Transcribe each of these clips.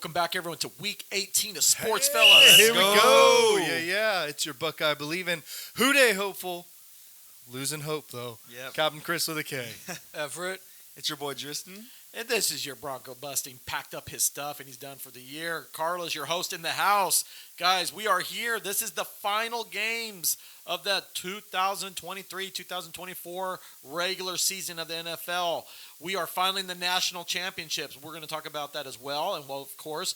Welcome back, everyone, to Week 18 of Sportsfellas. Here we go. Yeah. It's your Buckeye Believin' Houday hopeful. Losing hope, though. Yep. Captain Chris with a K. Everett. It's your boy Tristan. And this is your Bronco busting. Packed up his stuff, and he's done for the year. Carla's your host in the house. Guys, we are here. This is the final games of the 2023-2024 regular season of the NFL. We are finally in the national championships. We're going to talk about that as well. And, well, of course,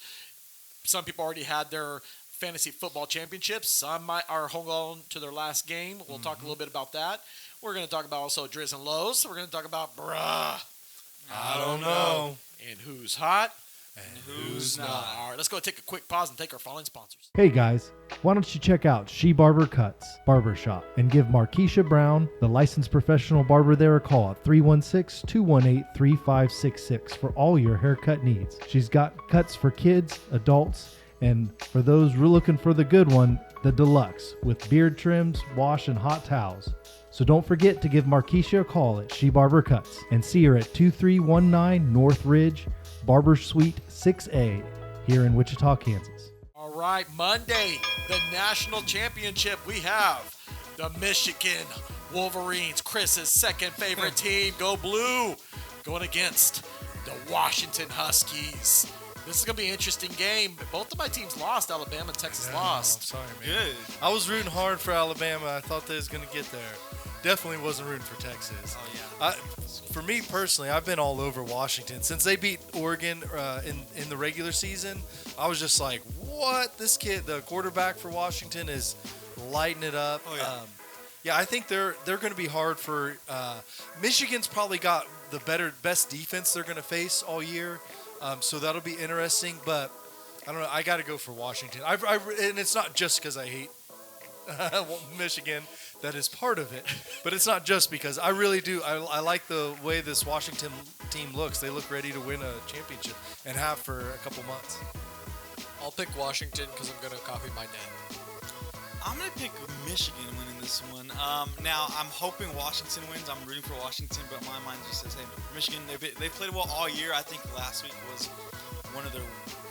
some people already had their fantasy football championships. Some are hung on to their last game. We'll talk a little bit about that. We're going to talk about also Driz and Lowe's. We're going to talk about bruh. I don't know. And who's hot. And who's not. All right, let's go take a quick pause and thank our following sponsors. Hey guys, why don't you check out She Barber Cuts Barbershop and give Markeisha Brown, the licensed professional barber there, a call at 316-218-3566 for all your haircut needs. She's got cuts for kids, adults, and for those who are looking for the good one, the deluxe with beard trims, wash, and hot towels. So don't forget to give Markeisha a call at She Barber Cuts and see her at 2319 North Ridge, Barber Suite 6A here in Wichita, Kansas. All right, Monday, the national championship. We have the Michigan Wolverines, Chris's second favorite team, Go Blue, going against the Washington Huskies. This is going to be an interesting game. Both of my teams lost. Alabama and Texas lost. Sorry, man. Good. I was rooting hard for Alabama. I thought they was going to get there. Definitely wasn't rooting for Texas. Oh, yeah. For me personally, I've been all over Washington. Since they beat Oregon in the regular season, I was just like, what? This kid, the quarterback for Washington, is lighting it up. Oh, yeah. I think they're going to be hard for Michigan's probably got the best defense they're going to face all year. So that'll be interesting, but I don't know. I got to go for Washington. And it's not just because I hate Michigan. That is part of it, but it's not just because I really do. I like the way this Washington team looks. They look ready to win a championship and have for a couple months. I'll pick Washington because I'm going to copy my dad. I'm going to pick Michigan winning this one. Now, I'm hoping Washington wins. I'm rooting for Washington, but my mind just says, hey, Michigan, they played well all year. I think last week was one of their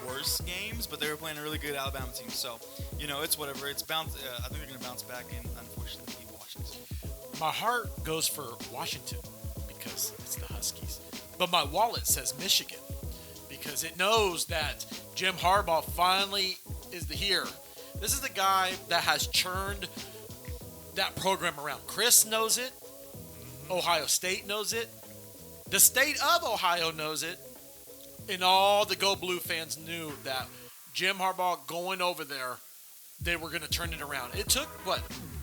worst games, but they were playing a really good Alabama team. So, it's whatever. It's I think they're going to bounce back and unfortunately beat Washington. My heart goes for Washington because it's the Huskies. But my wallet says Michigan because it knows that Jim Harbaugh finally is here. This is the guy that has churned that program around. Chris knows it. Ohio State knows it. The state of Ohio knows it. And all the Go Blue fans knew that Jim Harbaugh going over there, they were going to turn it around. It took,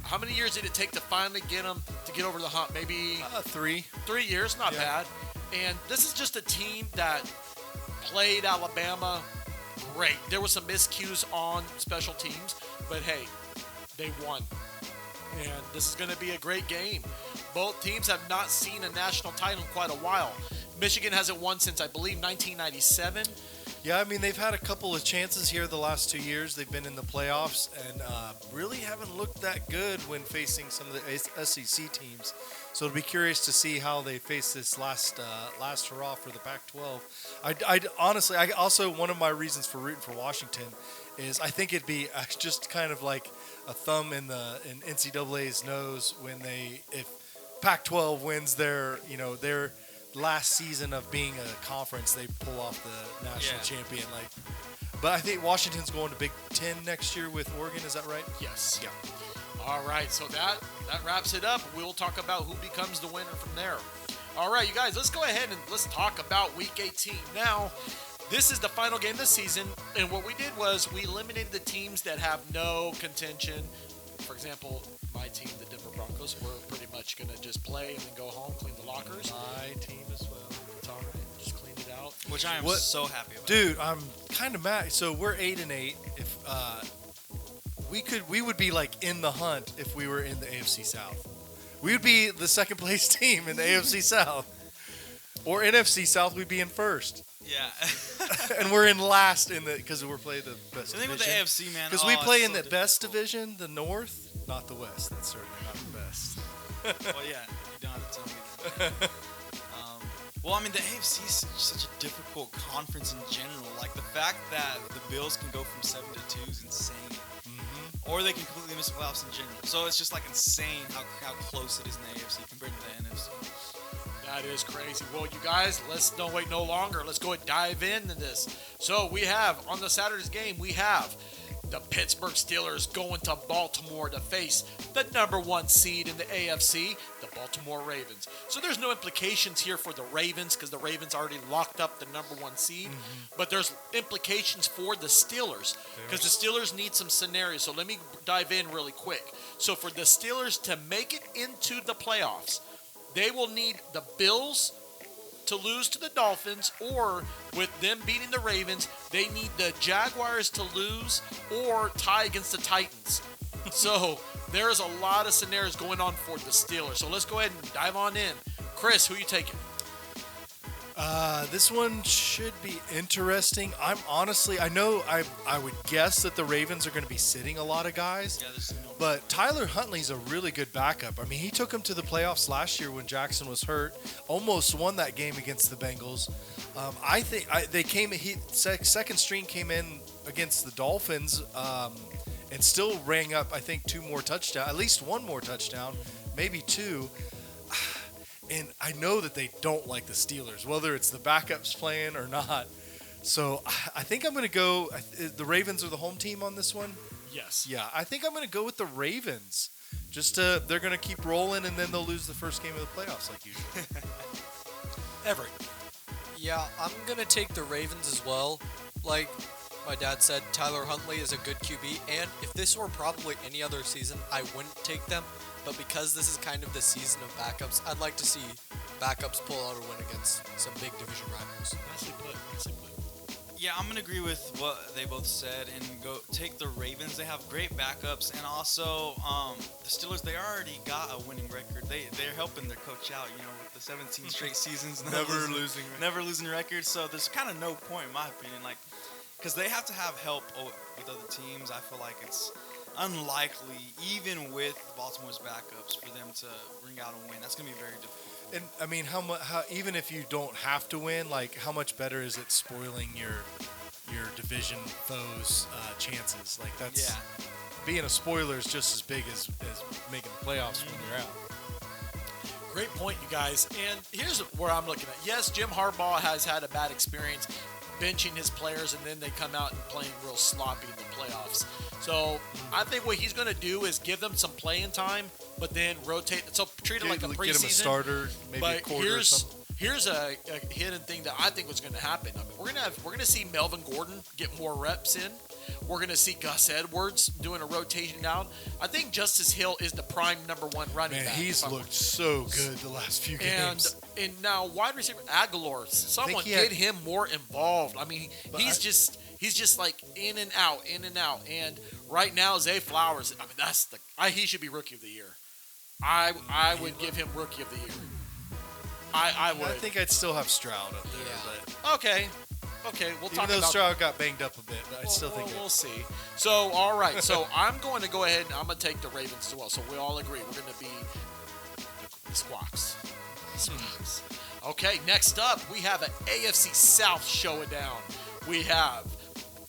how many years did it take to finally get them to get over the hump? Maybe 3. 3 years, not bad. And this is just a team that played Alabama great. There was some miscues on special teams, but hey, they won. And this is going to be a great game. Both teams have not seen a national title in quite a while. Michigan hasn't won since, I believe, 1997. Yeah, I mean, they've had a couple of chances here the last 2 years. They've been in the playoffs and really haven't looked that good when facing some of the SEC teams. So it'll be curious to see how they face this last hurrah for the Pac-12. I honestly, also one of my reasons for rooting for Washington is I think it'd be just kind of like a thumb in NCAA's nose when if Pac-12 wins their last season of being a conference, they pull off the national champion. But I think Washington's going to Big Ten next year with Oregon. Is that right? Yes. Yeah. All right, so that wraps it up. We'll talk about who becomes the winner from there. All right, you guys, let's go ahead and let's talk about Week 18. Now, this is the final game this season, and what we did was we eliminated the teams that have no contention. For example, my team, the Denver Broncos, we're pretty much going to just play and then go home, clean the lockers. My team as well. It's all right. Just clean it out. Which I am so happy about. Dude, I'm kind of mad. So we're 8-8. If we would be like in the hunt if we were in the AFC South. We would be the second place team in the AFC South. Or NFC South, we'd be in first. Yeah. And we're in last because we're playing the best division. The thing with the AFC, man. Because we play in the best division, the North, not the West. That's certainly not the best. Well, yeah. You don't have to tell me that. Well, I mean, the AFC is such a difficult conference in general. Like, the fact that the Bills can go from 7-2 is insane. Or they can completely miss the playoffs in general. So it's just, like, insane how close it is in the AFC compared to the NFC. That is crazy. Well, you guys, let's don't wait no longer. Let's go and dive into this. So we have, on the Saturday's game, we have the Pittsburgh Steelers going to Baltimore to face the number 1 seed in the AFC, the Baltimore Ravens. So there's no implications here for the Ravens because the Ravens already locked up the number 1 seed. But there's implications for the Steelers because the Steelers need some scenarios. So let me dive in really quick. So for the Steelers to make it into the playoffs, they will need the Bills to lose to the Dolphins, or with them beating the Ravens, they need the Jaguars to lose or tie against the Titans. So there's a lot of scenarios going on for the Steelers. So let's go ahead and dive on in. Chris, who are you taking? This one should be interesting. I'm honestly, I know I would guess that the Ravens are going to be sitting a lot of guys. Yeah, there's no. But Tyler Huntley's a really good backup. I mean, he took him to the playoffs last year when Jackson was hurt. Almost won that game against the Bengals. I think they came. Second string came in against the Dolphins, and still rang up. I think 2 more touchdowns, at least 1 more touchdown, maybe 2. And I know that they don't like the Steelers, whether it's the backups playing or not. So I think I'm going to go. The Ravens are the home team on this one. Yes. Yeah, I think I'm going to go with the Ravens. They're going to keep rolling, and then they'll lose the first game of the playoffs like usual. Everett. Yeah, I'm going to take the Ravens as well. Like my dad said, Tyler Huntley is a good QB, and if this were probably any other season, I wouldn't take them. But because this is kind of the season of backups, I'd like to see backups pull out a win against some big division rivals. Nicely put. Nicely put. Yeah, I'm going to agree with what they both said and go take the Ravens. They have great backups, and also the Steelers, they already got a winning record. They're helping their coach out, with the 17 straight seasons. Never losing records. So there's kind of no point, in my opinion, because they have to have help with other teams. I feel like it's unlikely, even with Baltimore's backups, for them to bring out a win. That's going to be very difficult. And I mean, how even if you don't have to win, like how much better is it spoiling your division foes' chances? Like that's being a spoiler is just as big as making the playoffs when you're out. Great point, you guys. And here's where I'm looking at. Yes, Jim Harbaugh has had a bad experience benching his players, and then they come out and playing real sloppy in the playoffs. So I think what he's going to do is give them some playing time, but then rotate. So treat it like a preseason. Get him a starter, maybe a quarter or something. Here's a hidden thing that I think was going to happen. I mean, we're going to see Melvin Gordon get more reps in. We're going to see Gus Edwards doing a rotation out. I think Justice Hill is the prime number 1 running back. He's looked so good the last few games. And now wide receiver Aguilar, someone get him more involved. I mean, he's just like in and out. And right now, Zay Flowers, I mean, he should be rookie of the year. I would give him rookie of the year. I would. I think I'd still have Stroud up there. Yeah. But Okay, we'll talk about. Even though Stroud got banged up a bit, but I still think we'll see. So, all right. So I'm going to go ahead and I'm going to take the Ravens as well. So we all agree we're going to be the Squawks. Okay. Next up, we have an AFC South showdown. We have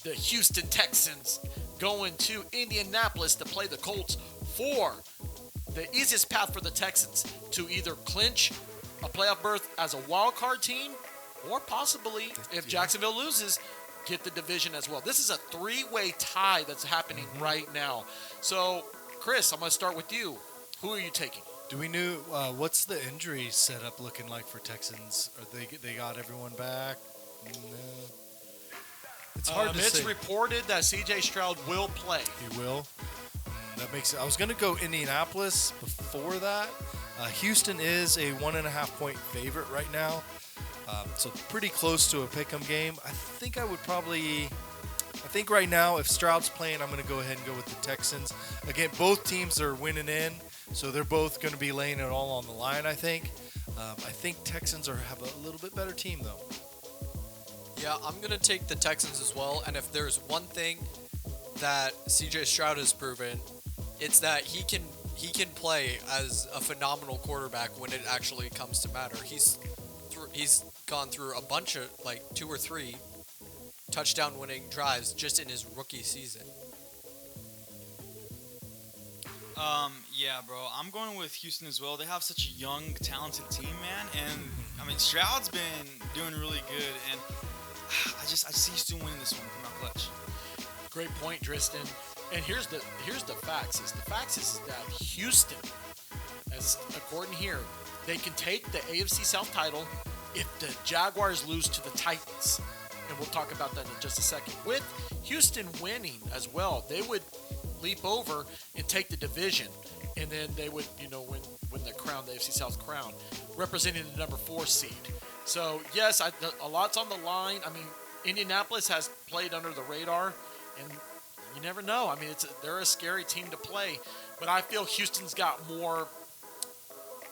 the Houston Texans going to Indianapolis to play the Colts for the easiest path for the Texans to either clinch a playoff berth as a wild card team, or possibly, if Jacksonville loses, get the division as well. This is a 3-way tie that's happening right now. So, Chris, I'm going to start with you. Who are you taking? Do we know what's the injury setup looking like for Texans? Are they got everyone back? No. It's hard to say. It's reported that C.J. Stroud will play. He will. That makes it. I was going to go Indianapolis before that. Houston is a 1.5 point favorite right now, so pretty close to a pick'em game. I think right now, if Stroud's playing, I'm going to go ahead and go with the Texans. Again, both teams are winning in, so they're both going to be laying it all on the line. I think. I think Texans have a little bit better team though. Yeah, I'm going to take the Texans as well. And if there's one thing that C.J. Stroud has proven, it's that he can play as a phenomenal quarterback when it actually comes to matter. He's he's gone through a bunch of like 2 or 3 touchdown winning drives just in his rookie season. Yeah, bro. I'm going with Houston as well. They have such a young, talented team, man. And I mean, Stroud's been doing really good, and I see Houston winning this one from our clutch. Great point, Tristan. And here's the facts. The facts is that Houston, as according here, they can take the AFC South title if the Jaguars lose to the Titans. And we'll talk about that in just a second. With Houston winning as well, they would leap over and take the division. And then they would, win the crown, the AFC South crown, representing the number 4 seed. So, yes, a lot's on the line. I mean, Indianapolis has played under the radar, and you never know. I mean, they're a scary team to play. But I feel Houston's got more.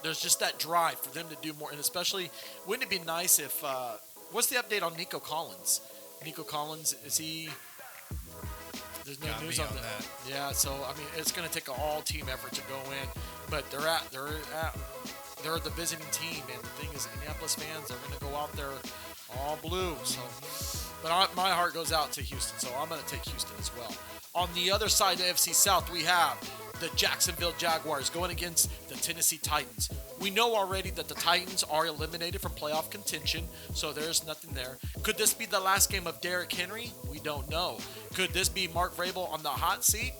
There's just that drive for them to do more. And especially, wouldn't it be nice if what's the update on Nico Collins? Nico Collins, is he? There's no news on that. Yeah, so I mean, it's going to take an all-team effort to go in, but they're the visiting team, and the thing is, Indianapolis fans, they're going to go out there all blue. So, but my heart goes out to Houston, so I'm going to take Houston as well. On the other side of AFC South, we have the Jacksonville Jaguars going against the Tennessee Titans. We know already that the Titans are eliminated from playoff contention, so there's nothing there. Could this be the last game of Derrick Henry? We don't know. Could this be Mark Vrabel on the hot seat?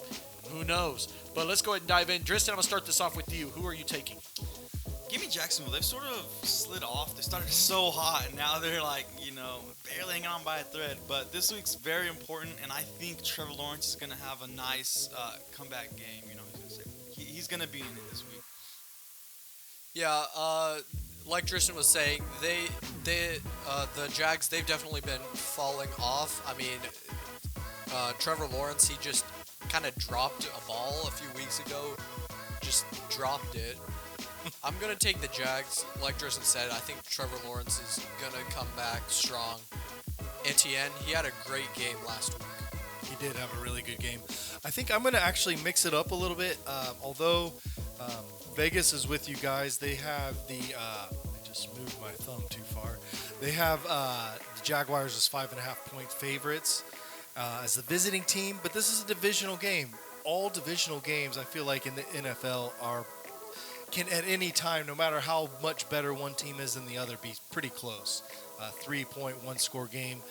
Who knows? But let's go ahead and dive in. Tristan, I'm going to start this off with you. Who are you taking? Give me Jacksonville. They've sort of slid off. They started so hot, and now they're like, barely hanging on by a thread. But this week's very important, and I think Trevor Lawrence is going to have a nice comeback game. He's going to be in it this week. Yeah, like Tristan was saying, the Jags, they've definitely been falling off. I mean, Trevor Lawrence, he just kind of dropped a ball a few weeks ago. Just dropped it. I'm going to take the Jags. Like Tristan said, I think Trevor Lawrence is going to come back strong. Etienne, he had a great game last week. He did have a really good game. I think I'm going to actually mix it up a little bit. Although Vegas is with you guys, they have I just moved my thumb too far. They have the Jaguars as 5.5-point favorites as the visiting team. But this is a divisional game. All divisional games, I feel like in the NFL can at any time, no matter how much better one team is than the other, be pretty close. 3-point, one-score game.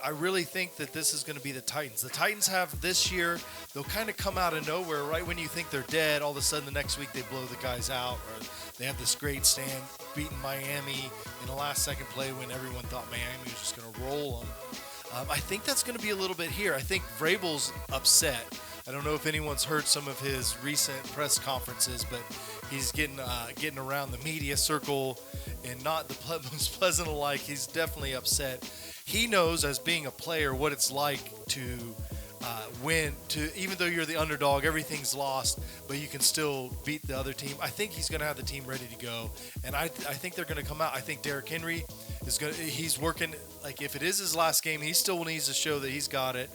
I really think that this is going to be the Titans. The Titans have this year, they'll kind of come out of nowhere. Right when you think they're dead, all of a sudden the next week they blow the guys out. Or they have this great stand beating Miami in a last-second play when everyone thought Miami was just going to roll them. I think that's going to be a little bit here. I think Vrabel's upset. I don't know if anyone's heard some of his recent press conferences, but he's getting around the media circle and not the most pleasant alike. He's definitely upset. He knows, as being a player, what it's like to win. Even though you're the underdog, everything's lost, but you can still beat the other team. I think he's going to have the team ready to go, and I think they're going to come out. I think Derrick Henry he's working. Like, if it is his last game, he still needs to show that he's got it.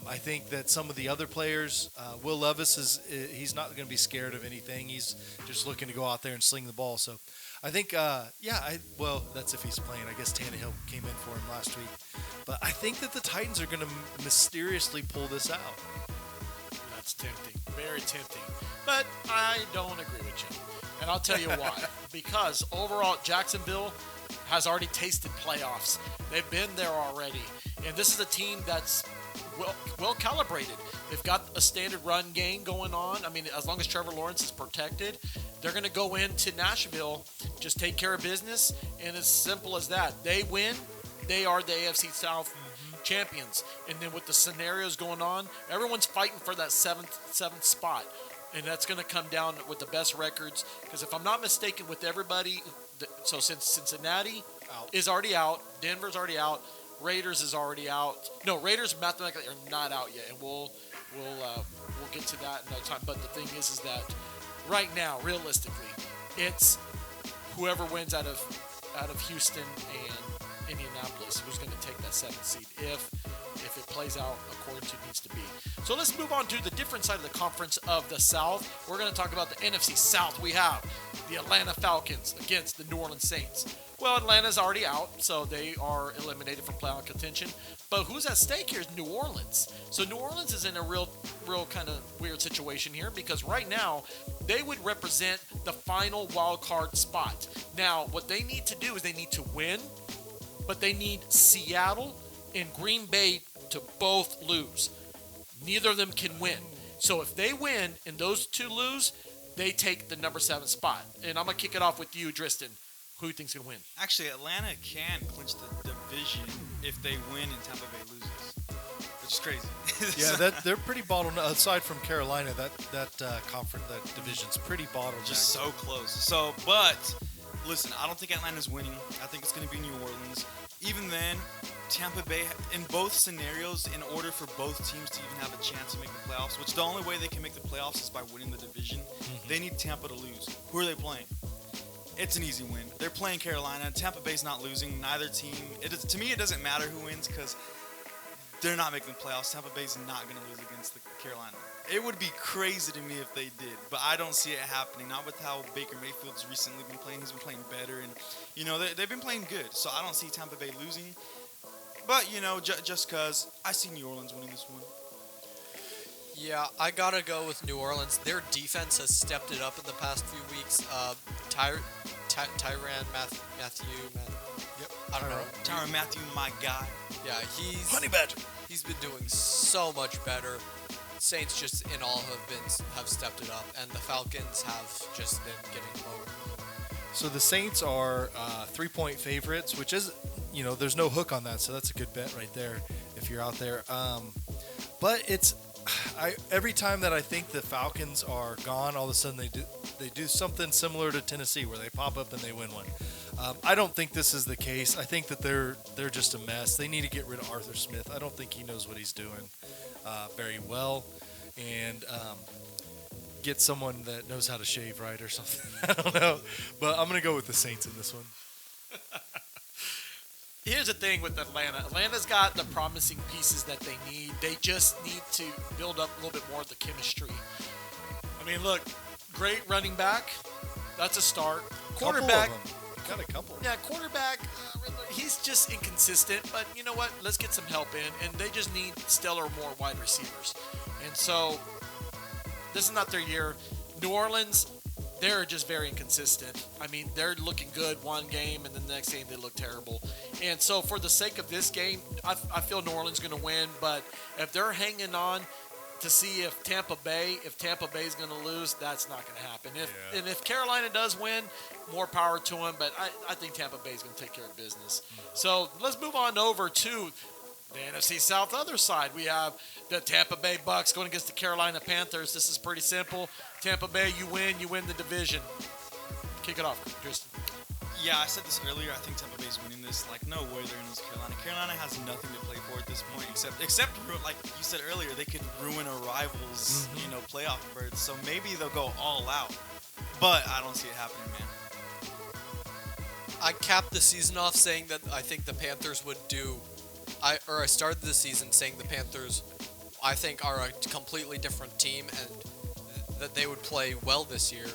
I think that some of the other players, Will Levis he's not going to be scared of anything. He's just looking to go out there and sling the ball. So I think, that's if he's playing. I guess Tannehill came in for him last week. But I think that the Titans are going to mysteriously pull this out. That's tempting. Very tempting. But I don't agree with you. And I'll tell you why. Because overall, Jacksonville has already tasted playoffs. They've been there already. And this is a team that's well calibrated. They've got a standard run game going on. I mean, as long as Trevor Lawrence is protected, they're going to go into Nashville, just take care of business, and as simple as that. They win, they are the AFC South champions. And then with the scenarios going on, everyone's fighting for that seventh spot. And that's going to come down with the best records. Because if I'm not mistaken, with everybody, so since Cincinnati is already out, Denver's already out, Raiders is already out. No, Raiders mathematically are not out yet, and we'll get to that in no time. But the thing is that right now, realistically, it's whoever wins out of Houston and Indianapolis who's going to take that 7th seed if it plays out according to it needs to be. So let's move on to the different side of the conference of the South. We're going to talk about the NFC South. We have the Atlanta Falcons against the New Orleans Saints. Well, Atlanta's already out, so they are eliminated from playoff contention. But who's at stake here is New Orleans. So New Orleans is in a real kind of weird situation here because right now they would represent the final wild card spot. Now, what they need to do is they need to win, but they need Seattle and Green Bay to both lose. Neither of them can win. So if they win and those two lose, they take the number 7 spot. And I'm going to kick it off with you, Tristan. Who do you think's going to win? Actually, Atlanta can clinch the division if they win and Tampa Bay loses, which is crazy. Yeah, they're pretty bottlenecked. Aside from Carolina, that conference, that division's pretty bottlenecked. Just so close. So, but listen, I don't think Atlanta's winning. I think it's going to be New Orleans. Even then, Tampa Bay, in both scenarios, in order for both teams to even have a chance to make the playoffs, which the only way they can make the playoffs is by winning the division, they need Tampa to lose. Who are they playing? It's an easy win. They're playing Carolina. Tampa Bay's not losing. Neither team. To me, it doesn't matter who wins because they're not making the playoffs. Tampa Bay's not going to lose against the Carolina. It would be crazy to me if they did, but I don't see it happening. Not with how Baker Mayfield's recently been playing. He's been playing better, and they've been playing good. So I don't see Tampa Bay losing. But just because I see New Orleans winning this one. Yeah, I gotta go with New Orleans. Their defense has stepped it up in the past few weeks. Tyrann Mathieu. Yep. I don't know. Tyrann Mathieu, my guy. Yeah, Honey Badger. he's been doing so much better. Saints just in all have stepped it up, and the Falcons have just been getting lower. So the Saints are 3-point favorites, which is, there's no hook on that, so that's a good bet right there if you're out there. But every time that I think the Falcons are gone, all of a sudden they do something similar to Tennessee where they pop up and they win one. I don't think this is the case. I think that they're just a mess. They need to get rid of Arthur Smith. I don't think he knows what he's doing very well, and get someone that knows how to shave right or something. I don't know, but I'm gonna go with the Saints in this one. Here's the thing with Atlanta. Atlanta's got the promising pieces that they need. They just need to build up a little bit more of the chemistry. I mean, look, great running back. That's a start. Quarterback. Got a couple. Yeah, quarterback. He's just inconsistent. But you know what? Let's get some help in. And they just need stellar more wide receivers. And so this is not their year. New Orleans, they're just very inconsistent. I mean, they're looking good one game, and then the next game they look terrible. And so for the sake of this game, I feel New Orleans is going to win. But if they're hanging on to see if Tampa Bay is going to lose, that's not going to happen. And if Carolina does win, more power to them. But I think Tampa Bay is going to take care of business. So let's move on over to the NFC South other side. We have the Tampa Bay Bucks going against the Carolina Panthers. This is pretty simple. Tampa Bay, you win the division. Kick it off, Tristan. Yeah, I said this earlier. I think Tampa Bay's winning this. Like, no way they're in this Carolina. Carolina has nothing to play for at this point, except like you said earlier, they could ruin a rival's playoff berth. So maybe they'll go all out, but I don't see it happening, man. I capped the season off saying that I think the Panthers would do. I started the season saying the Panthers, I think, are a completely different team and that they would play well this year.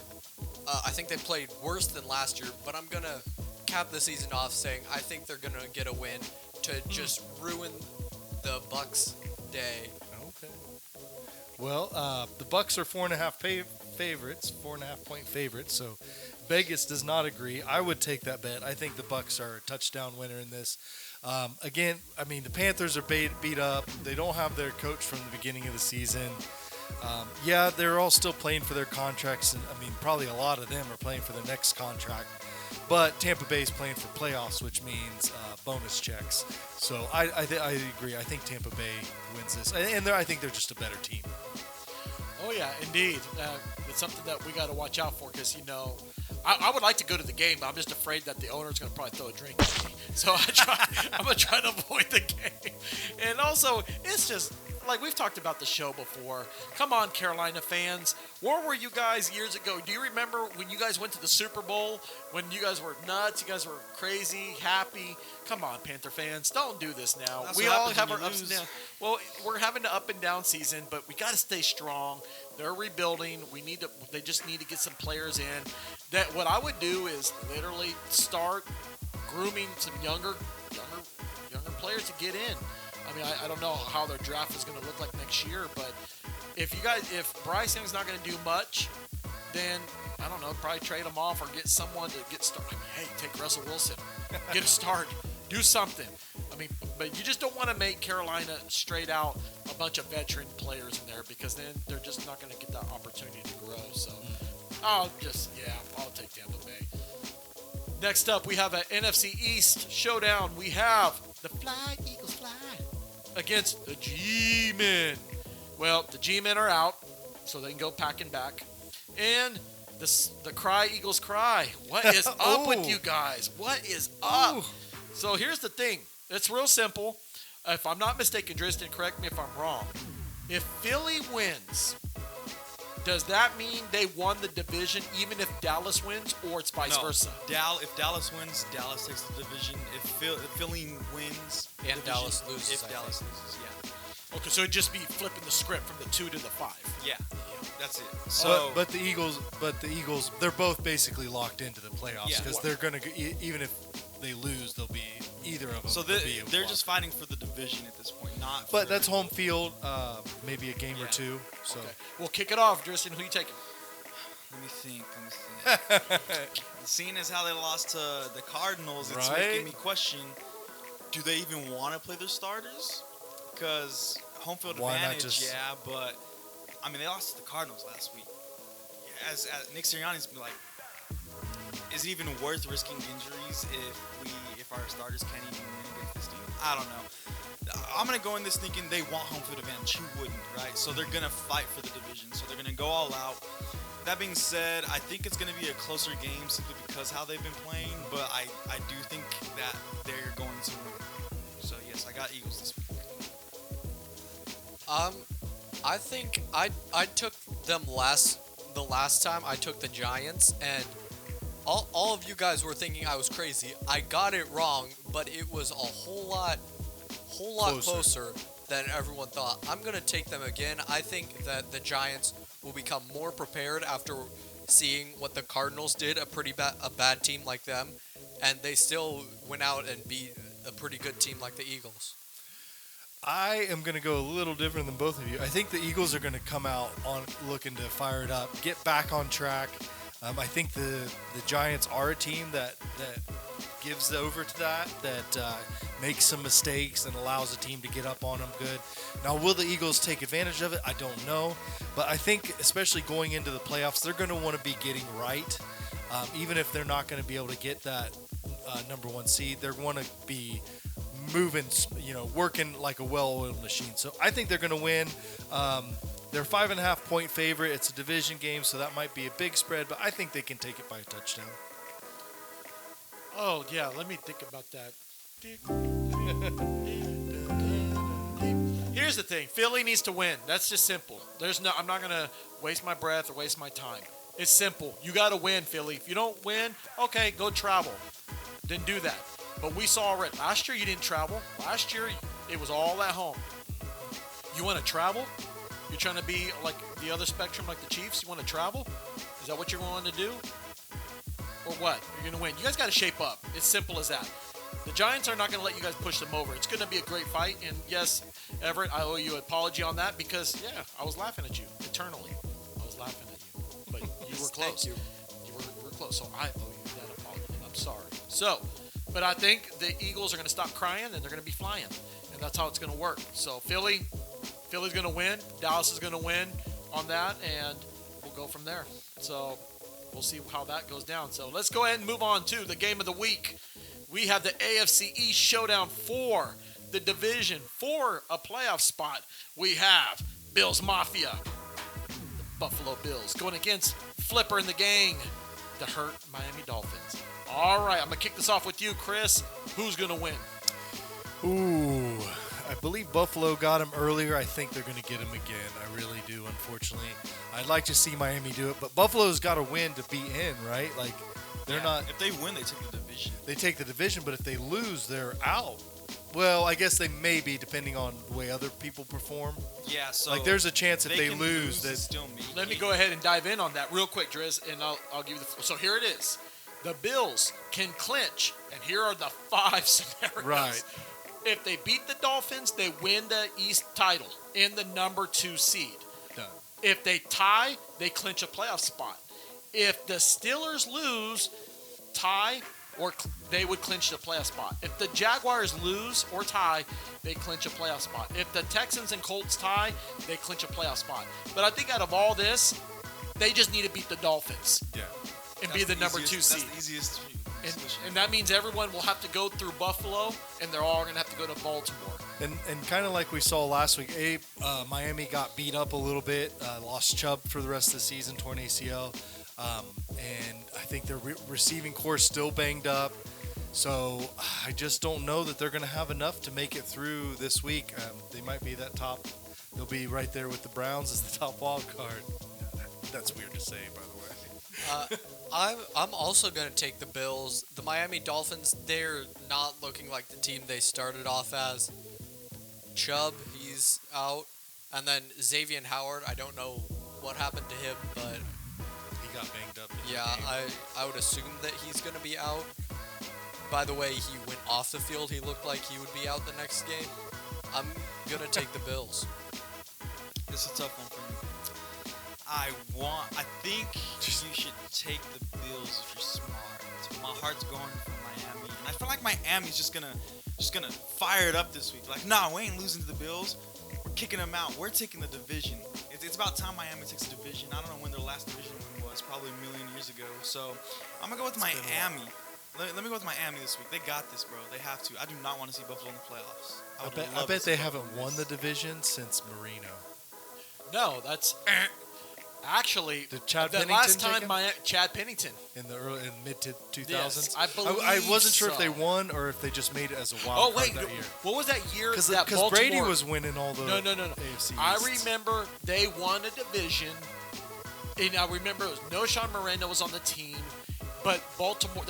I think they played worse than last year, but I'm going to cap the season off saying I think they're going to get a win to just ruin the Bucks' day. Okay. Well, the Bucks are 4.5 favorites, 4.5 point favorites, so Vegas does not agree. I would take that bet. I think the Bucks are a touchdown winner in this. Again, I mean, the Panthers are beat up. They don't have their coach from the beginning of the season. They're all still playing for their contracts, and I mean, probably a lot of them are playing for the next contract. But Tampa Bay is playing for playoffs, which means bonus checks. So I agree. I think Tampa Bay wins this, and I think they're just a better team. Oh yeah, indeed. It's something that we got to watch out for because I would like to go to the game, but I'm just afraid that the owner's going to probably throw a drink at me. So I'm going to try to avoid the game. And also, it's just like we've talked about the show before. Come on, Carolina fans. Where were you guys years ago? Do you remember when you guys went to the Super Bowl? When you guys were nuts? You guys were crazy, happy? Come on, Panther fans. Don't do this now. That's we what all happens have when our you ups and lose. downs. Well, we're having an up and down season, but we got to stay strong. They're rebuilding. They just need to get some players in. That what I would do is literally start grooming some younger players to get in. I mean, I don't know how their draft is going to look like next year, but if Bryce Young's not going to do much, then I don't know, probably trade him off or get someone to get started. I mean, hey, take Russell Wilson, get a start, do something. I mean, but you just don't want to make Carolina straight out a bunch of veteran players in there because then they're just not going to get that opportunity to grow. So I'll take Tampa Bay. Next up, we have an NFC East showdown. We have the Eagles fly against the G-Men. Well, the G-Men are out, so they can go packing back. And the Cry Eagles cry. What is up with you guys? What is up? So here's the thing. It's real simple. If I'm not mistaken, Tristan, correct me if I'm wrong. If Philly wins, does that mean they won the division even if Dallas wins, or it's vice versa? If Dallas wins, Dallas takes the division. If Philly wins, and Dallas loses. If Dallas loses, yeah. Okay, so it'd just be flipping the script from the 2 to the 5. Yeah, that's it. So, but the Eagles, they're both basically locked into the playoffs because they're gonna even if they lose, they'll be either of them. So they're just fighting for the division at this point, not. But that's home field, maybe a game or two. So okay. Well, kick it off, Tristan. Who you taking? Let me think. Seeing as how they lost to the Cardinals, it's making me question: do they even want to play their starters? Because home field advantage, but I mean they lost to the Cardinals last week. As Nick Sirianni's been like, is it even worth risking injuries if our starters can't even win against this team? I don't know. I'm gonna go in this thinking they want home field advantage. Who wouldn't, right? So they're gonna fight for the division. So they're gonna go all out. That being said, I think it's gonna be a closer game simply because how they've been playing. But I do think that they're going to win. So yes, I got Eagles this week. I think I took them the last time. I took the Giants, and all of you guys were thinking I was crazy. I got it wrong, but it was a whole lot closer than everyone thought. I'm gonna take them again. I think that the Giants will become more prepared after seeing what the Cardinals did, a bad team like them, and they still went out and beat a pretty good team like the Eagles. I am going to go a little different than both of you. I think the Eagles are going to come out on looking to fire it up, get back on track. I think the Giants are a team that gives over to that makes some mistakes and allows a team to get up on them good. Now, will the Eagles take advantage of it? I don't know. But I think, especially going into the playoffs, they're going to want to be getting right. Even if they're not going to be able to get that number 1 seed, they're going to be moving, working like a well-oiled machine. So I think they're going to win. They're 5.5-point favorite. It's a division game, so that might be a big spread, but I think they can take it by a touchdown. Oh, yeah, let me think about that. Here's the thing. Philly needs to win. That's just simple. I'm not going to waste my breath or waste my time. It's simple. You got to win, Philly. If you don't win, okay, go travel. Then do that. But we saw already. Last year, you didn't travel. Last year, it was all at home. You want to travel? You're trying to be like the other spectrum, like the Chiefs? You want to travel? Is that what you're going to do? Or what? You're going to win. You guys got to shape up. It's simple as that. The Giants are not going to let you guys push them over. It's going to be a great fight. And yes, Everett, I owe you an apology on that because, yeah, I was laughing at you eternally. I was laughing at you. But you were close. Thank you. You were close. So I owe you that apology. And I'm sorry. So, but I think the Eagles are going to stop crying and they're going to be flying. And that's how it's going to work. So Philly's going to win. Dallas is going to win on that. And we'll go from there. So we'll see how that goes down. So let's go ahead and move on to the game of the week. We have the AFC East showdown for the division, for a playoff spot. We have Bills Mafia, the Buffalo Bills, going against Flipper and the gang, the hurt Miami Dolphins. All right, I'm going to kick this off with you, Chris. Who's going to win? Ooh, I believe Buffalo got him earlier. I think they're going to get him again. I really do, unfortunately. I'd like to see Miami do it, but Buffalo's got to win to be in, right? Like, they're not. If they win, they take the division. They take the division, but if they lose, they're out. Well, I guess they may be, depending on the way other people perform. Yeah, so like there's a chance if they can lose that. still me. Let me go ahead and dive in on that real quick, Driz, and I'll give you the. So here it is. The Bills can clinch, and here are the 5 scenarios. Right. If they beat the Dolphins, they win the East title in the number 2 seed. Done. If they tie, they clinch a playoff spot. If the Steelers lose, tie, or they would clinch the playoff spot. If the Jaguars lose or tie, they clinch a playoff spot. If the Texans and Colts tie, they clinch a playoff spot. But I think out of all this, they just need to beat the Dolphins Yeah. and be the number 2 seed. That's the easiest. And that means everyone will have to go through Buffalo, and they're all going to have to go to Baltimore. And kind of like we saw last week, Miami got beat up a little bit, lost Chubb for the rest of the season, torn ACL. And I think their receiving core is still banged up. So I just don't know that they're going to have enough to make it through this week. They might be that top. They'll be right there with the Browns as the top wild card. That's weird to say, by the way. I'm also going to take the Bills. The Miami Dolphins, they're not looking like the team they started off as. Chubb, he's out. And then Xavier Howard, I don't know what happened to him, but He got banged up. yeah, I would assume that he's going to be out. By the way, he went off the field. He looked like he would be out the next game. I'm going to take the Bills. This is a tough one for me. I think you should take the Bills if you're smart. My heart's going for Miami, and I feel like Miami's just gonna fire it up this week. Like, nah, we ain't losing to the Bills. We're kicking them out. We're taking the division. It's about time Miami takes the division. I don't know when their last division win was, probably a million years ago. So I'm gonna go with Miami. Let me go with Miami this week. They got this, bro. They have to. I do not want to see Buffalo in the playoffs. I bet they haven't won the division since Marino. No, that's actually Did Chad the Pennington last take time him? Chad Pennington. In mid to 2000s. Yes, I believe I wasn't sure if so. they won or if they just made it as a Oh wild wait, card that year. what was that year? Because that Baltimore, Brady was winning all the No. AFC I Easts. remember they won a division, and I remember it was no Sean Moreno was on the team, but Baltimore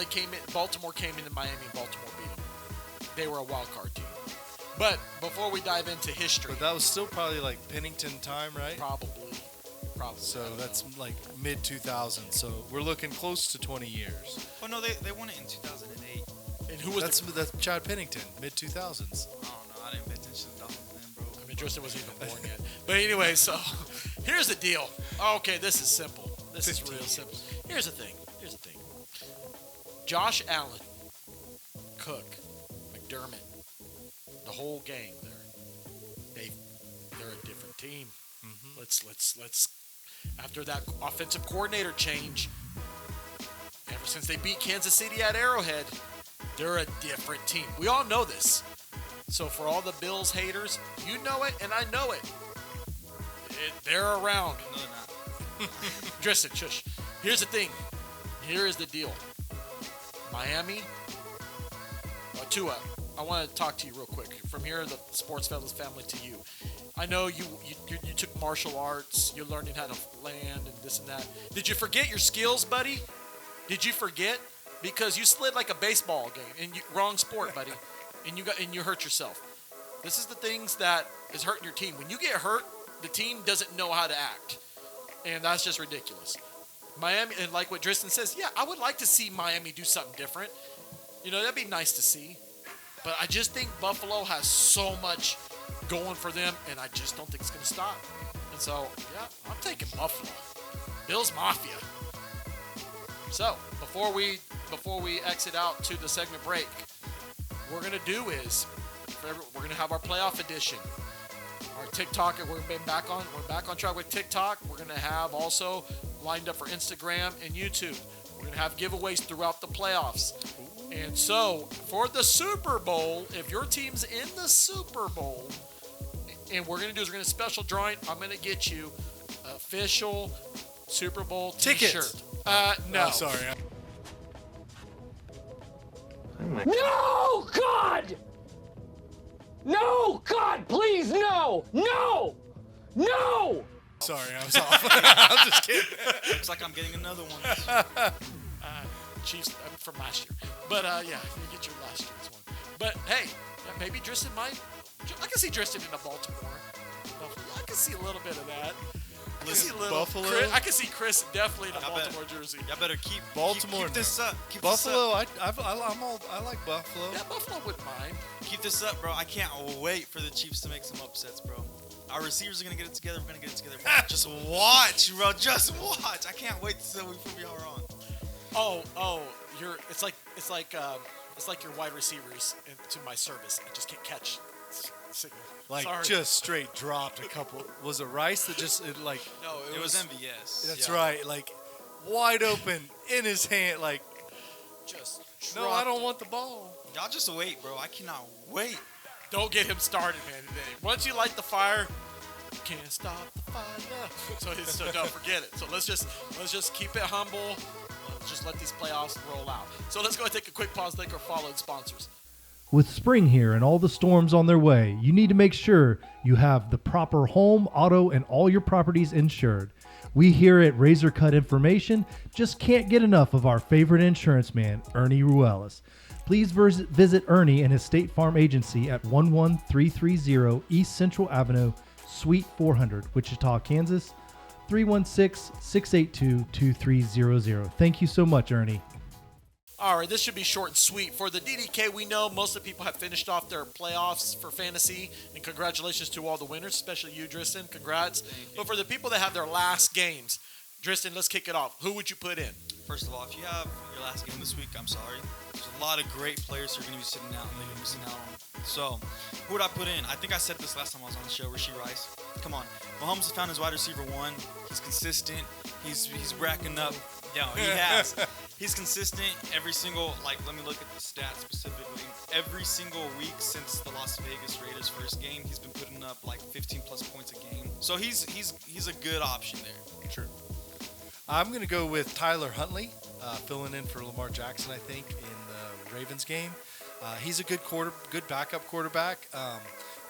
came into Miami and Baltimore beat them. They were a wild card team. But before we dive into history, But that was still probably like Pennington time, right? probably. So I don't that's know. like mid 2000s. So we're looking close to 20 years. Oh no, they won it in 2008. And who was That's Chad Pennington, mid 2000s. I don't know. I didn't pay attention to the Dolphins then, bro. I mean, Tristan wasn't even born yet. But anyway, so here's the deal. Okay, this is simple. This is 15 real simple. Here's the thing. Josh Allen, Cook, McDermott, the whole gang there. They're a different team. Mm-hmm. Let's after that offensive coordinator change, ever since they beat Kansas City at Arrowhead, they're a different team. We all know this. So for all the Bills haters, you know it and I know it. They're around. No, they're not. Tristan, shush. Here's the thing. Here is the deal. Miami, Tua, I want to talk to you real quick. From here, the Sportsfellas family to you. I know you took martial arts. You're learning how to land and this and that. Did you forget your skills, buddy? Did you forget? Because you slid like a baseball game, and wrong sport, buddy, and you hurt yourself. This is the things that is hurting your team. When you get hurt, the team doesn't know how to act, and that's just ridiculous. Miami, and like what Tristan says, yeah, I would like to see Miami do something different. You know, that'd be nice to see. But I just think Buffalo has so much going for them, and I just don't think it's going to stop. And so, yeah, I'm taking Buffalo. Bills Mafia. So, before we exit out to the segment break, what we're going to do is we're going to have our playoff edition. Our TikTok, we're back on track with TikTok. We're going to have also lined up for Instagram and YouTube. We're going to have giveaways throughout the playoffs. And so, for the Super Bowl, if your team's in the Super Bowl, and we're going to special drawing, I'm going to get you official Super Bowl Tickets. t-shirt. No. Oh, sorry. No, God! No, God, please, no! No! No! Sorry, I was off. I'm just kidding. Looks like I'm getting another one. Chiefs from last year. But, yeah, you get your last year's one. But, hey, maybe Tristan might. I can see Tristan in a Baltimore. I can see a little bit of that. I can see a little little Buffalo. I can see Chris definitely in a I bet. Baltimore jersey. Y'all better keep Baltimore. Keep this up. Keep Buffalo. This up. I like Buffalo. Yeah, Buffalo wouldn't mind. Keep this up, bro. I can't wait for the Chiefs to make some upsets, bro. Our receivers are gonna get it together. We're gonna get it together. Just watch, bro. Just watch. I can't wait till we prove y'all wrong. Oh, it's like your wide receivers to my service. I just can't catch signal. Like Sorry. just straight dropped a couple. Was it Rice that just like? No, It was MVS. That's Yeah. right. Like wide open in his hand. Like just no, dropped I don't it. want the ball. Y'all just wait, bro. I cannot wait. Don't get him started, man. Today. Once you light the fire, you can't stop the fire. So don't forget it. So let's just keep it humble. Let's just let these playoffs roll out. So let's go and take a quick pause. Thank our following sponsors. With spring here and all the storms on their way, you need to make sure you have the proper home, auto, and all your properties insured. We here at Razor Cut Information just can't get enough of our favorite insurance man, Ernie Ruelas. Please visit Ernie and his State Farm agency at 11330 East Central Avenue, Suite 400, Wichita, Kansas, 316-682-2300. Thank you so much, Ernie. All right, this should be short and sweet. For the DDK, we know most of the people have finished off their playoffs for fantasy, and congratulations to all the winners, especially you, Tristan. Congrats. But for the people that have their last games, Tristan, let's kick it off. Who would you put in? First of all, if you have your last game this week, I'm sorry. There's a lot of great players who are going to be sitting out and they're going to be missing out on. So, who would I put in? I think I said this last time I was on the show, Rashee Rice. Come on. Mahomes has found his wide receiver one. He's consistent. He's racking up. He has. He's consistent every single, let me look at the stats specifically. Every single week since the Las Vegas Raiders first game, he's been putting up 15 plus points a game. So he's a good option there. True. I'm going to go with Tyler Huntley, filling in for Lamar Jackson, I think, in the Ravens game. He's a good backup quarterback. The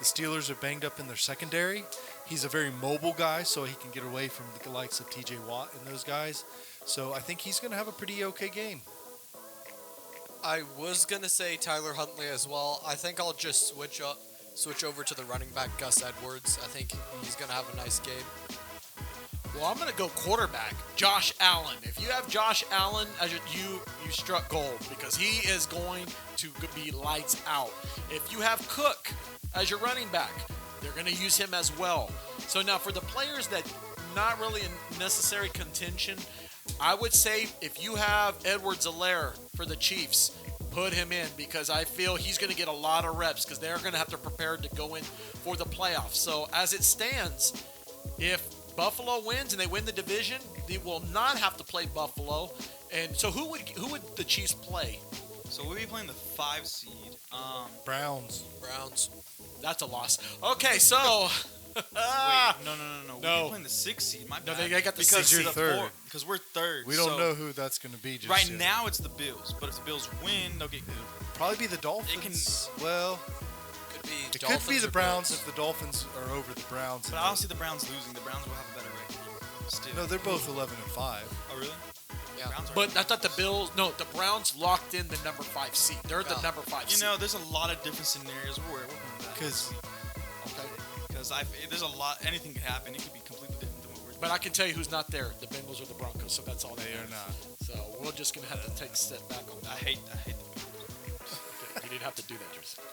Steelers are banged up in their secondary. He's a very mobile guy, so he can get away from the likes of TJ Watt and those guys. So I think he's going to have a pretty okay game. I was gonna say Tyler Huntley as well. I think I'll just switch over to the running back Gus Edwards. I think he's gonna have a nice game. Well, I'm going to go quarterback, Josh Allen. If you have Josh Allen, you struck gold because he is going to be lights out. If you have Cook as your running back, they're going to use him as well. So now for the players that not really in necessary contention, I would say if you have Edwards-Helaire for the Chiefs, put him in because I feel he's going to get a lot of reps because they're going to have to prepare to go in for the playoffs. So as it stands, if Buffalo wins and they win the division, they will not have to play Buffalo. And so who would the Chiefs play? So we'll be playing the 5 seed. Browns. That's a loss. Okay, so Wait, no. We'll No. be playing the 6 seed. My No, bad. they got the because 6 seed. the Third. Because we're third. We don't so know who that's going to be just Right yet. now it's the Bills, but if the Bills win, they'll get. Probably be the Dolphins. Well, Could be it Dolphins could be the or Browns Bills. if the Dolphins are over the Browns. But I don't see the Browns losing. The Browns will have a better record. Still. No, they're both 11-5. Oh really? Yeah. Browns are. but I thought the Browns locked in the number 5 seed. They're the Yeah. number 5 seed. there's a lot of different scenarios. We're working on that. Because Because there's a lot. Anything can happen. It could be completely different than what we're. But I can tell you who's not there: the Bengals or the Broncos. So that's all they are matters. not. So we're just gonna have to take a step back on I that. hate the Okay, you didn't have to do that, Tristan.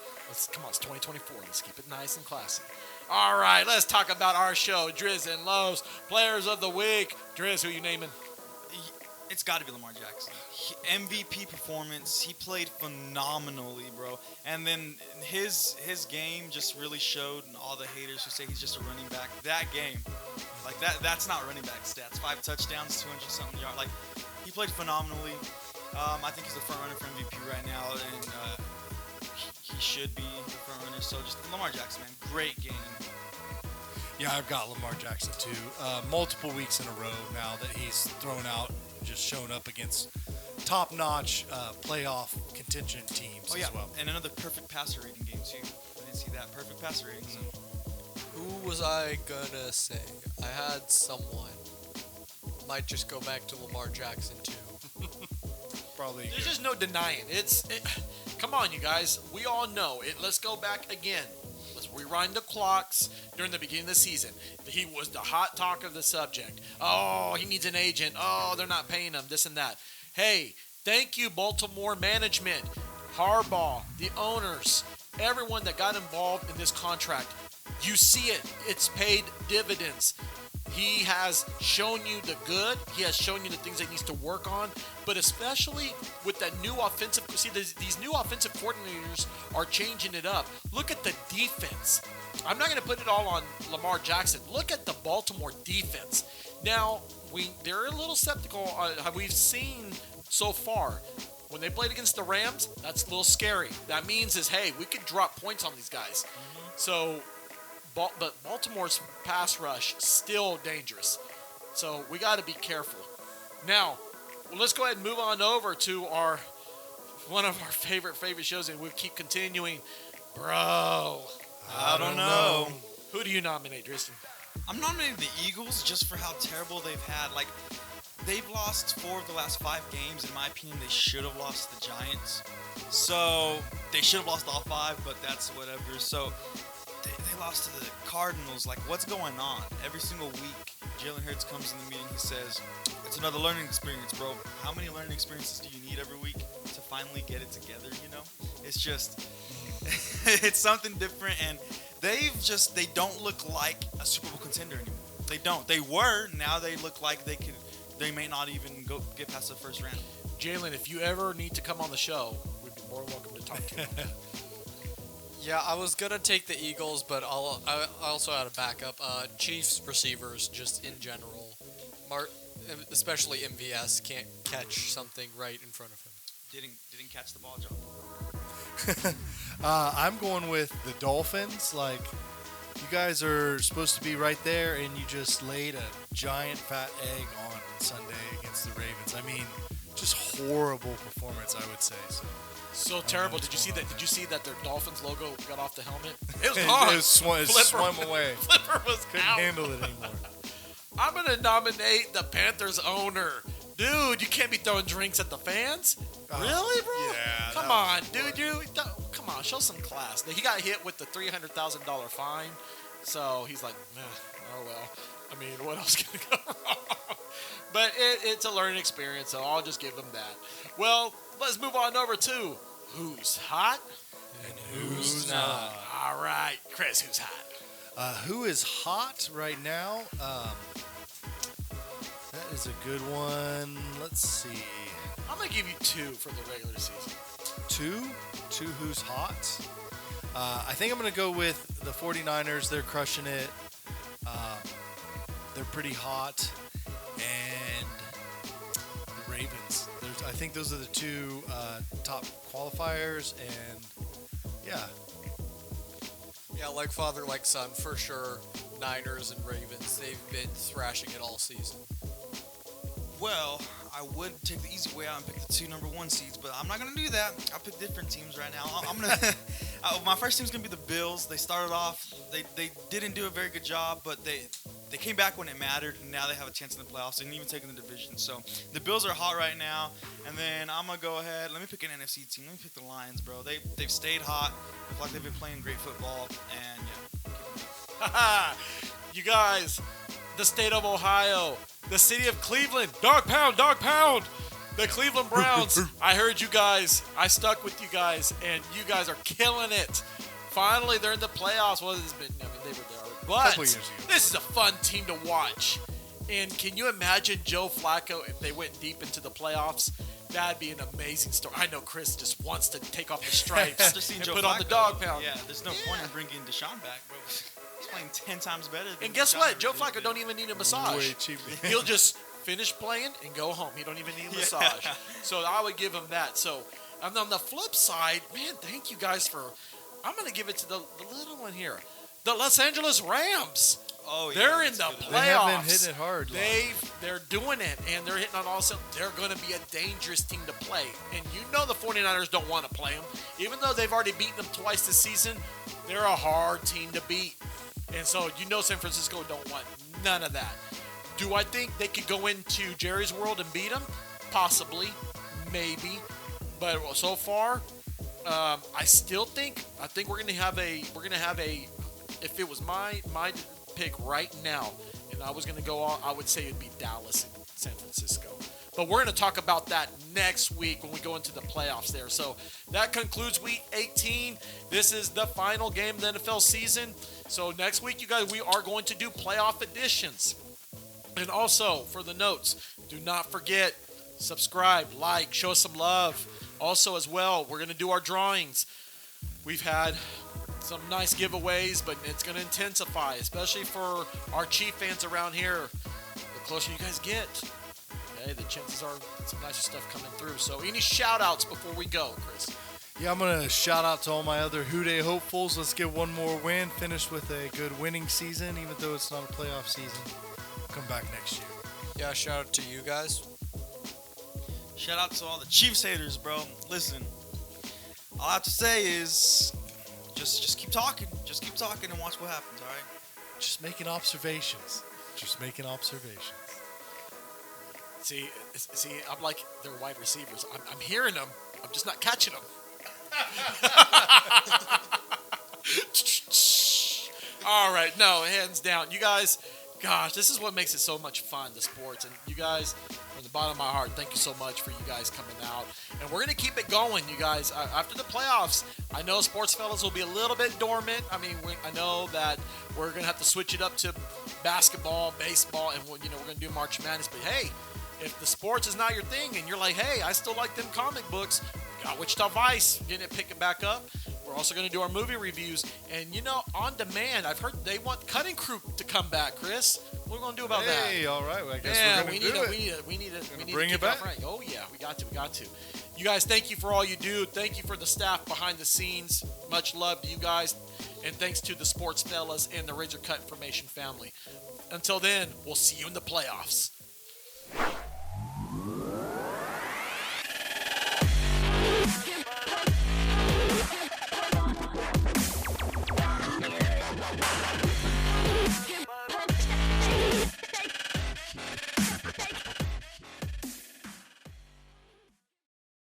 Come on, it's 2024. Let's keep it nice and classy. All right, let's talk about our show, Driz and Lowe's Players of the Week. Driz, who you naming? It's got to be Lamar Jackson. MVP performance. He played phenomenally, bro. And then his game just really showed all the haters who say he's just a running back. That game, that's not running back stats. 5 touchdowns, 200-something yards. He played phenomenally. I think he's the front runner for MVP right now, and he should be the front runner. So just Lamar Jackson, man, great game. Yeah, I've got Lamar Jackson too. Multiple weeks in a row now that he's thrown out, just shown up against top-notch playoff contention teams Oh yeah, as well. and another perfect passer rating game too. I didn't see that perfect passer rating. So. Who was I gonna say? I had someone. Might just go back to Lamar Jackson too. Probably. There's just no denying. Come on, you guys. We all know it. Let's go back again. Let's rewind the clocks. during the beginning of the season. He was the hot talk of the subject. Oh, he needs an agent. Oh, they're not paying him, this and that. Hey, thank you, Baltimore management, Harbaugh, the owners, everyone that got involved in this contract. You see it. It's paid dividends. He has shown you the good. He has shown you the things that he needs to work on. But especially with that new offensive... See, these new offensive coordinators are changing it up. Look at the defense. I'm not going to put it all on Lamar Jackson. Look at the Baltimore defense. Now, they're a little skeptical on how we've seen so far. When they played against the Rams, that's a little scary. That means is, hey, we could drop points on these guys. So... But Baltimore's pass rush still dangerous, so we got to be careful. Now, let's go ahead and move on over to one of our favorite shows, and we'll keep continuing. Bro, I don't know. Who do you nominate, Tristan? I'm nominating the Eagles just for how terrible they've had. Like, they've lost 4 of the last 5 games. In my opinion, they should have lost the Giants. So they should have lost all 5, but that's whatever. So. They lost to the Cardinals. Like, what's going on? Every single week, Jalen Hurts comes in the meeting. He says, it's another learning experience, bro. How many learning experiences do you need every week to finally get it together, you know? It's just, it's something different. And they don't look like a Super Bowl contender anymore. They don't. They were. Now they look like they may not even get past the first round. Jalen, if you ever need to come on the show, we'd be more than welcome to talk to you. Yeah, I was going to take the Eagles, but I also had a backup. Chiefs receivers, just in general. Especially MVS, can't catch something right in front of him. Didn't catch the ball, John. I'm going with the Dolphins. Like, you guys are supposed to be right there, and you just laid a giant fat egg on Sunday against the Ravens. I mean, just horrible performance, I would say. So terrible. Did you see that? Did you see that their Dolphins logo got off the helmet? It was It gone. swam away. Flipper was Couldn't out. handle it anymore. I'm gonna nominate the Panthers owner. Dude, you can't be throwing drinks at the fans. Really, bro? Yeah. Come on, dude. Come on, show some class. He got hit with the $300,000 fine, so he's like, oh well. I mean, what else can go wrong? But it's a learning experience, so I'll just give them that. Well, let's move on over to who's hot and who's not. All right, Chris, who's hot? Who is hot right now? That is a good one. Let's see. I'm going to give you 2 for the regular season. 2 who's hot? I think I'm going to go with the 49ers. They're crushing it. They're pretty hot. And the Ravens. I think those are the 2 top qualifiers. And, yeah. Yeah, like father, like son, for sure. Niners and Ravens, they've been thrashing it all season. Well, I would take the easy way out and pick the 2 number 1 seeds, but I'm not going to do that. I'll pick different teams right now. I'm going to my first team's going to be the Bills. They started off, they didn't do a very good job, but they came back when it mattered, and now they have a chance in the playoffs. They didn't even take in the division. So the Bills are hot right now, and then I'm going to go ahead. Let me pick an NFC team. Let me pick the Lions, bro. They've stayed hot. They look like they've been playing great football, and yeah. You guys, the state of Ohio, the city of Cleveland, dog pound, the Cleveland Browns. I heard you guys. I stuck with you guys, and you guys are killing it. Finally, they're in the playoffs. Well, it's been, they were there. But Couple years ago. This is a fun team to watch. And can you imagine Joe Flacco if they went deep into the playoffs? That'd be an amazing story. I know Chris just wants to take off the stripes After seeing and Joe put on the Flacco, dog pound. Yeah, there's no point in bringing Deshaun back, bro. He's playing 10 times better than And guess Deshaun what? Joe ever Flacco did. don't even need a massage. Way cheaper. He'll just finish playing and go home. He don't even need a massage. So I would give him that. So and on the flip side, man, thank you guys for. I'm going to give it to the little one here, the Los Angeles Rams. Oh, yeah, They're in that's the a good playoffs. They have been hitting it hard. They're doing it, and they're hitting on all cylinders. They're going to be a dangerous team to play. And you know the 49ers don't want to play them. Even though they've already beaten them twice this season, they're a hard team to beat. And so you know San Francisco don't want none of that. Do I think they could go into Jerry's world and beat them? Possibly. Maybe. But so far, I think we're going to have a if it was my pick right now, and I was going to go on, I would say it'd be Dallas and San Francisco. But we're going to talk about that next week when we go into the playoffs there. So that concludes Week 18. This is the final game of the NFL season. So next week, you guys, we are going to do playoff editions. And also, for the notes, do not forget, subscribe, like, show us some love. Also, as well, we're going to do our drawings. We've had some nice giveaways, but it's going to intensify, especially for our Chief fans around here. The closer you guys get, okay, the chances are some nicer stuff coming through. So any shout-outs before we go, Chris? Yeah, I'm going to shout out to all my other Who Dey hopefuls. Let's get one more win, finish with a good winning season, even though it's not a playoff season. Come back next year. Yeah, shout out to you guys. Shout out to all the Chiefs haters, bro. Listen, all I have to say is just keep talking. Just keep talking and watch what happens, all right? Just making observations. See, I'm like their wide receivers. I'm hearing them. I'm just not catching them. All right, no, hands down. You guys, gosh, this is what makes it so much fun, the sports. And you guys, from the bottom of my heart, thank you so much for you guys coming out. And we're going to keep it going, you guys. After the playoffs, I know Sportsfellas will be a little bit dormant. I mean, I know that we're going to have to switch it up to basketball, baseball, and we're going to do March Madness. But, hey, if the sports is not your thing and you're like, hey, I still like them comic books, we got Wichita Vice, getting it pick it back up. We're also going to do our movie reviews. And, on demand, I've heard they want Cutting Crew to come back, Chris. What are we going to do about that? Hey, all right. Well, I guess Yeah, we're going to do it. we need to bring it kick back? off right. Oh, yeah, we got to. You guys, thank you for all you do. Thank you for the staff behind the scenes. Much love to you guys. And thanks to the Sportsfellas and the Razor Cut Information family. Until then, we'll see you in the playoffs.